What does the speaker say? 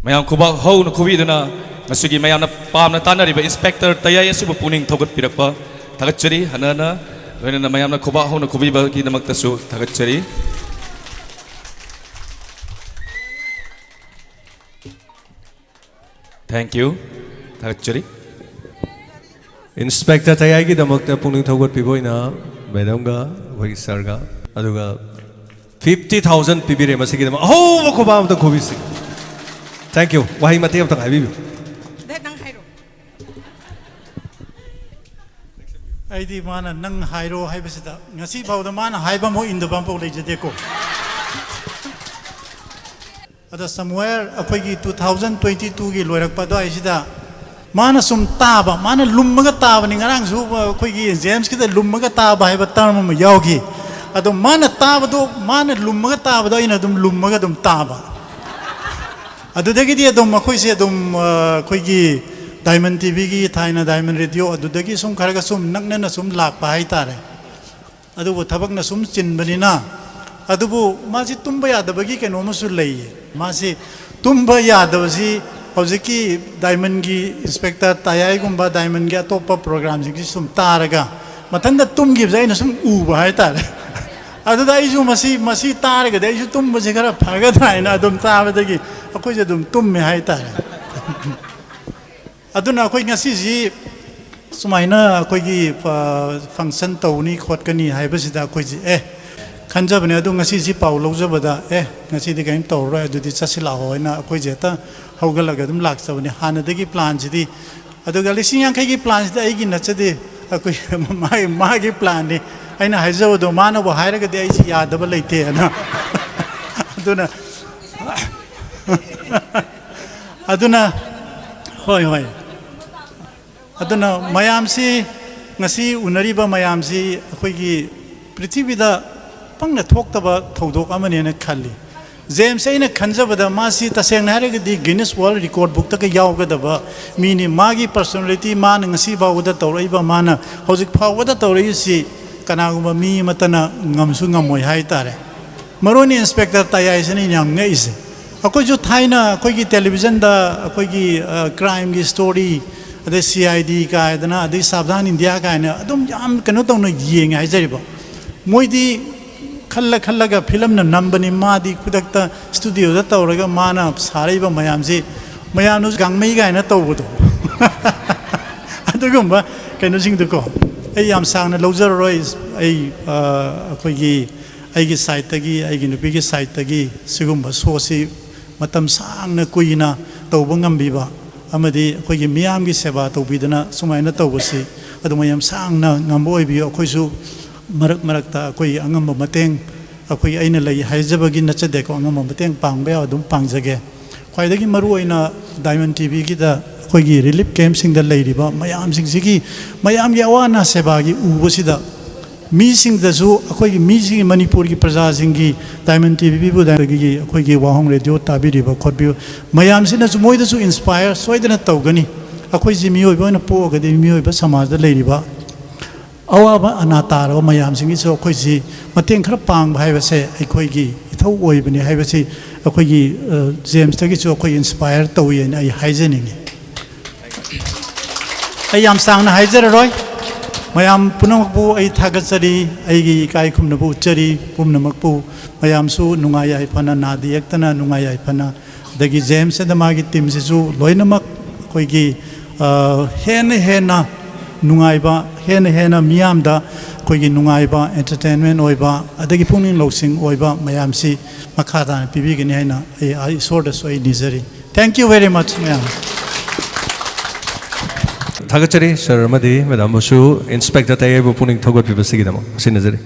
mayam kuba ho na kubi dana masigi mayam na pam na tanari ba inspector tayay asibu puning thogat pirakpa thagatchari hanana loina mayam na kuba ho na kubi ba ki namak tasu thagatchari thank you thagatchari Inspector tayay ki damak ta puning thogat piboy na madam ga wagi sir ga aduga 50,000 pibire masigi damak ho ko ba ta kubi sig Thank you. Wahai mati am tang habibi. Aidi mana nang hairo hai basida. Ngasi bawda mana haiba mo indu bampo le jade ko. Ada somewhere akoigi 2022 gi loirak pa do aisida. Mana sum taba mana lummaga taba ni ngarang su akoigi James ki da lummaga taba hai batam mo yawgi. Ado mana taba do mana lummaga taba do ina dum lummaga dum taba. अदुदगी Adam अखोइसे Adam अखोइगी diamond TV की थाइना diamond radio अदुदगी सुम खरगा सुम नगनना सुम लाकपा हाइतारे अदुबो थबकना सुम चिनबनिना अदुबो मासी तुम्बा यादबगी केनोमसु लैये मासी तुम्बा यादबसी हौजिकी diamond की inspector तायाईगुंबा diamond की अतोप्पा programme जिकी सुम तारगा मथंदा तुम्गी जाइना सुम उबा हाइतारे अदुदा आइसु मसी तारगा दे आइसु तुम्बसे खरा फगदाइना अदुम ताबदगी अखोइसे अदुम तुम्मे हाइतारे अदुना अखोइ ngasi सुमाइना अखोइगी function तौनी खोटकनी हाइबसिदा अखोइजी खंजबने अदु ngasi पाउ लौजबदा ngasi दि गाइम तौरो अदुदि चसिला होइना अखोइजे ता हौगलगा अदुम लाक्सबने हानदगी प्लान जिदि अदुगा लिसिंग यांखैगी प्लान जिदि आइगी नचदि अखोइ मागी प्लान नि आइना हाइजबदो मानबो हाइरगदि आइसि यादबा लैते ना अदुना अदुना होय होय अदुना मयामसी ngasi unariba mayamsi अखोइगी पृथ्वीदा पंगना थोक्तबा थौदोक अमने न खल्ली जेम्स ऐना खंजबदा मासी तसेंग हारगदि गिनीज वर्ल्ड रिकॉर्ड बुक तक यावगदबा मीनी मागी पर्सनालिटी मान ngasi बावदा तौरइबा माना हौजिक फावदा तौरइसि कनागुमा मी मतना ngamsu ngamoy हाइतारे मरोनी इंस्पेक्टर तायाइसनि न्याम ngइसे अखोइ जो थाइना अखोइगी टेलीविजन दा अखोइगी क्राइम की स्टोरी अदे सीआईडी कायदना अदे सावधान इंडिया कायना अदुम याम कनो तौना येंग हाइजरिबा मोइदी खल्ला खल्लागा फिल्म न नंबनी मादी खुदक्ता स्टूडियो दा तौरगा माना सारैबा मयामसी मयामनु गांगमै गायना तौबदो अदुगुम्बा कनो सिंगदको आई याम सांगना लौजररोय आई अखोइगी आइगी साइड तगी आइगी नुपीगी साइड तगी सिगुम्बा सोसी मतम सांगना कुइना तौबा ngambीबा अमदी अखोइगी मियामगी सेवा तौबीदना सुमाइना तौबसी अदुमयम सांगना ngambोइबी अखोइसु मरक मरकता अखोइ अंगम मतेंग अखोइ आइना लई हाइजबगी नचदेको अंगम मतेंग पांगबे अदुम पांगजगे ख्वाइदगी मरुओइना डायमंड टीवी की दा अखोइगी रिलीफ कैंप सिंगदा लैरिबा मयाम सिंगसिगी मयामगी अवाना सेवागी उबसिदा मीसिंगदसु अखोइगी मीसिंगी मणिपुर की प्रजा सिंगी डायमंड टीवी बुदागी अखोइगी वाहोंग रेडियो ताबिरिबा खोटबियो मयामसिनसु मोइदसु इंस्पायर सोइदना तौगनी अखोइजी मियोइबना पोगदि मियोइबा समाजदा लैरिबा अवाबा अनातारबा मयामसिंगिसु अखोइजी मतेंग खरा पांगबा हाइबसे अखोइगी इथौ ओइबनि हाइबसि अखोइगी जेम्स तगिसु अखोइ इंस्पायर तौयेना आई हाइजनिंगी आई याम सांगना हाइजररोय मयाम पुनमकपु आई थागचरी आईगी इकाई खुमनबु उच्चरी पुमनमकपु मयामसु नुंगाय याइफना नादी यक्तना नुंगाय याइफना दगी जेम्स द मागी टीम सिसु लोइनमक कोइगी हेना नुंगाइबा हेना मियामदा कोइगी नुंगाइबा एंटरटेनमेंट ओइबा अदगी पुनिंग लौसिंग ओइबा मयामसि मखादा पिबिगनि हैना आई सोर्ड सोइ निजरी थैंक यू वेरी मच मयाम थागचरी सर मदी मैडम बसु इंस्पेक्टर तायबो पुनिंग थगत बिबसिगिदम सिनजरी